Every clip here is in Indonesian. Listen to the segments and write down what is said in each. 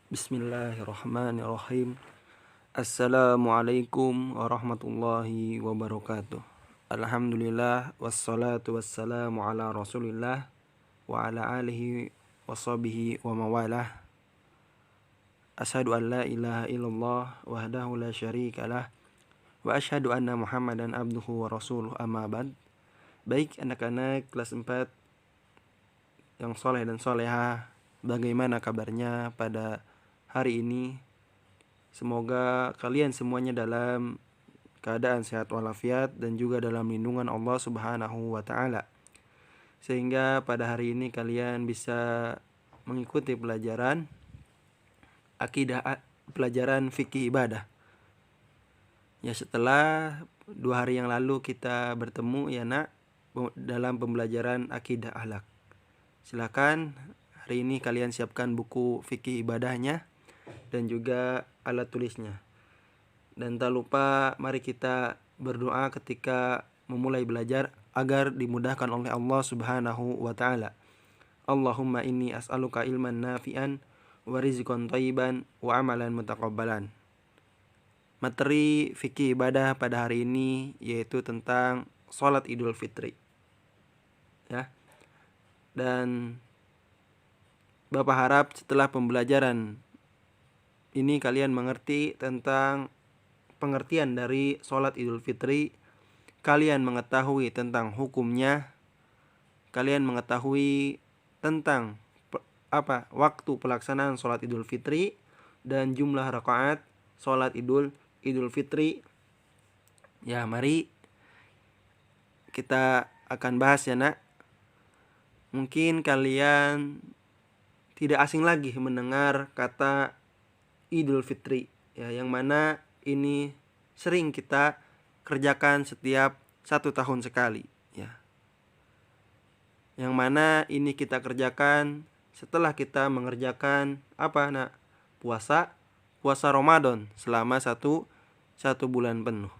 Bismillahirrahmanirrahim. Assalamualaikum warahmatullahi wabarakatuh. Alhamdulillah wassalatu wassalamu ala Rasulillah wa ala alihi washabihi wa mawalah. Asyhadu an la ilaha illallah wahdahu la syarikalah wa asyhadu anna Muhammadan abduhu wa rasuluh, amma ba'd. Baik anak-anak kelas 4 yang soleh dan soleha, bagaimana kabarnya pada hari ini? Semoga kalian semuanya dalam keadaan sehat walafiat dan juga dalam lindungan Allah Subhanahu wa taala. Sehingga pada hari ini kalian bisa mengikuti pelajaran akidah, pelajaran fikih ibadah. Ya, setelah 2 hari yang lalu kita bertemu ya nak dalam pembelajaran akidah akhlak. Silakan hari ini kalian siapkan buku fikih ibadahnya dan juga alat tulisnya. Dan tak lupa mari kita berdoa ketika memulai belajar agar dimudahkan oleh Allah Subhanahu wa taala. Allahumma inni as'aluka ilman nafi'an wa rizqan thayyiban wa amalan mutaqabbalan. Materi fikih ibadah pada hari ini yaitu tentang salat Idul Fitri. Ya. Dan Bapak harap setelah pembelajaran ini kalian mengerti tentang pengertian dari sholat Idul Fitri, kalian mengetahui tentang hukumnya, kalian mengetahui tentang waktu pelaksanaan sholat Idul Fitri dan jumlah rakaat sholat Idul Fitri. Ya, mari kita akan bahas ya nak. Mungkin kalian tidak asing lagi mendengar kata Idul Fitri, ya, yang mana ini sering kita kerjakan setiap 1 tahun sekali, ya. Yang mana ini kita kerjakan setelah kita mengerjakan puasa Ramadan selama satu bulan penuh.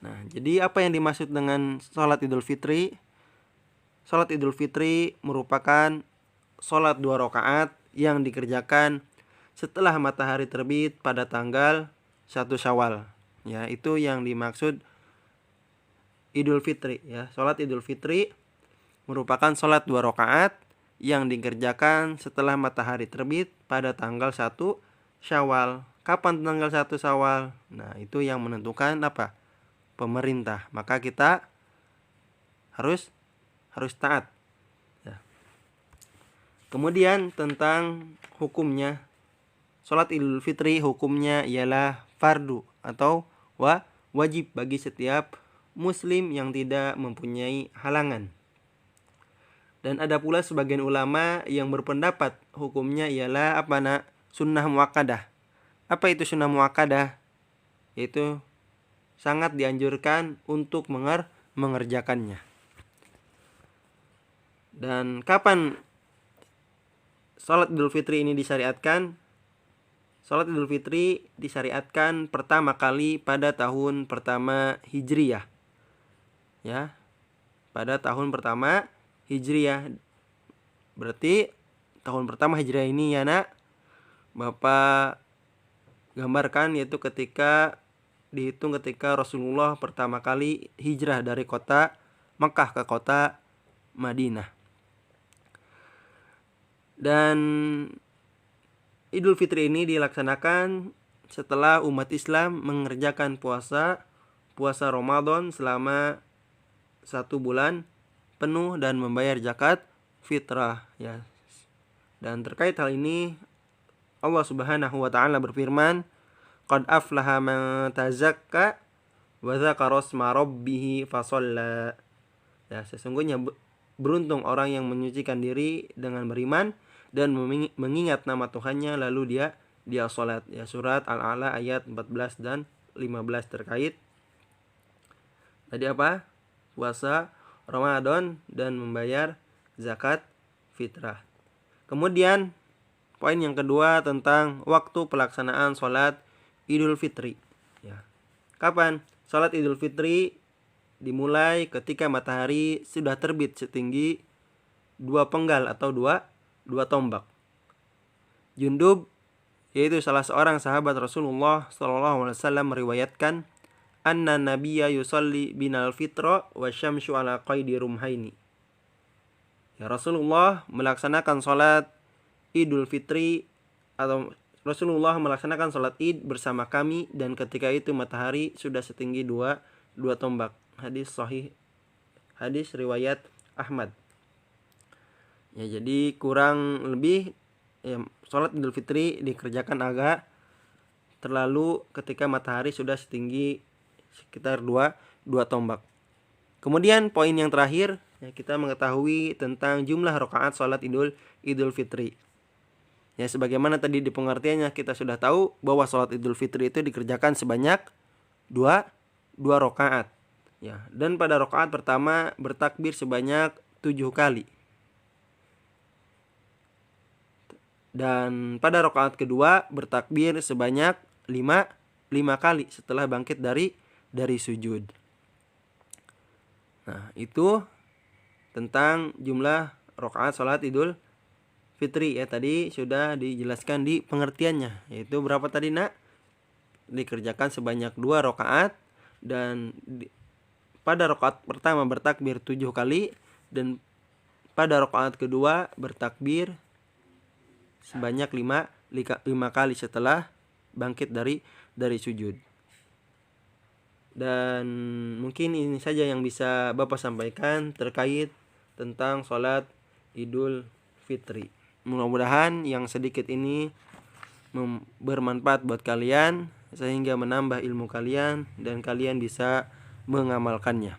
Nah, jadi apa yang dimaksud dengan sholat Idul Fitri? Sholat Idul Fitri merupakan sholat 2 rakaat yang dikerjakan setelah matahari terbit pada tanggal 1 Syawal. Ya, itu yang dimaksud Idul Fitri, ya. Sholat Idul Fitri merupakan sholat 2 rakaat yang dikerjakan setelah matahari terbit pada tanggal 1 Syawal. Kapan tanggal 1 Syawal? Nah, itu yang menentukan pemerintah. Maka kita harus taat. Ya. Kemudian tentang hukumnya, sholat Idul Fitri hukumnya ialah fardu atau wajib bagi setiap muslim yang tidak mempunyai halangan. Dan ada pula sebagian ulama yang berpendapat hukumnya ialah sunnah muakkadah. Apa itu sunnah muakkadah? Yaitu sangat dianjurkan untuk mengerjakannya. Dan kapan sholat Idul Fitri ini disyariatkan? Sholat Idul Fitri disyariatkan pertama kali pada tahun pertama Hijriyah. Ya, pada tahun pertama Hijriyah. Berarti tahun pertama Hijriyah ini ya nak, Bapak gambarkan yaitu dihitung ketika Rasulullah pertama kali hijrah dari kota Mekah ke kota Madinah. Dan Idul Fitri ini dilaksanakan setelah umat Islam mengerjakan puasa Ramadan selama 1 bulan penuh dan membayar zakat fitrah, ya. Dan terkait hal ini Allah Subhanahu wa taala berfirman, "Qad aflaha man tazakka wa dzakara isma rabbih fasalla." Ya, sesungguhnya beruntung orang yang menyucikan diri dengan beriman dan mengingat nama Tuhannya lalu dia salat. Ya, surat Al-A'la ayat 14 dan 15 terkait tadi puasa Ramadan dan membayar zakat fitrah. Kemudian poin yang kedua tentang waktu pelaksanaan sholat Idul Fitri. Ya. Kapan? Sholat Idul Fitri dimulai ketika matahari sudah terbit setinggi 2 penggal atau 2 tombak. Jundub, yaitu salah seorang sahabat Rasulullah SAW, meriwayatkan, anna nabiyya yusalli binal fitra wa syamsu ala qaidi rumhaini. Ya, Rasulullah melaksanakan salat Idul Fitri, atau Rasulullah melaksanakan salat Id bersama kami, dan ketika itu matahari sudah setinggi dua tombak. Hadis sahih, hadis riwayat Ahmad. Ya, jadi kurang lebih ya, salat Idul Fitri dikerjakan agak terlalu ketika matahari sudah setinggi sekitar dua tombak. Kemudian poin yang terakhir, ya, kita mengetahui tentang jumlah rakaat salat Idul Fitri. Ya, sebagaimana tadi di pengertiannya kita sudah tahu bahwa salat Idul Fitri itu dikerjakan sebanyak dua rakaat. Ya, dan pada rakaat pertama bertakbir sebanyak 7 kali. Dan pada rakaat kedua bertakbir sebanyak 5 kali setelah bangkit dari sujud. Nah, itu tentang jumlah rakaat salat Idul Fitri, ya, tadi sudah dijelaskan di pengertiannya, yaitu berapa tadi, Nak? Dikerjakan sebanyak 2 rakaat, dan pada rakaat pertama bertakbir 7 kali, dan pada rakaat kedua bertakbir sebanyak 5 kali setelah bangkit dari sujud. Dan mungkin ini saja yang bisa Bapak sampaikan terkait tentang sholat Idul Fitri. Mudah-mudahan yang sedikit ini bermanfaat buat kalian, sehingga menambah ilmu kalian dan kalian bisa mengamalkannya.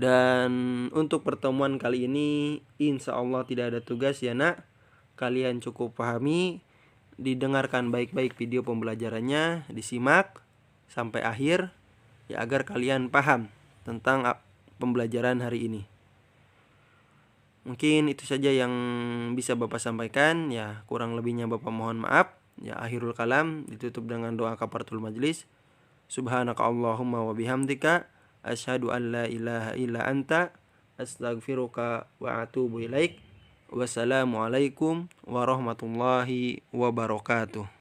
Dan untuk pertemuan kali ini insya Allah tidak ada tugas, ya, Nak. Kalian cukup pahami, didengarkan baik-baik video pembelajarannya, disimak sampai akhir, ya, agar kalian paham tentang pembelajaran hari ini. Mungkin itu saja yang bisa Bapak sampaikan, ya, kurang lebihnya Bapak mohon maaf. Ya, akhirul kalam ditutup dengan doa kafaratul majlis. Subhanaka Allahumma wa bihamdika asyhadu an la ilaha illa anta astaghfiruka wa atubu ilaik. Wassalamualaikum warahmatullahi wabarakatuh.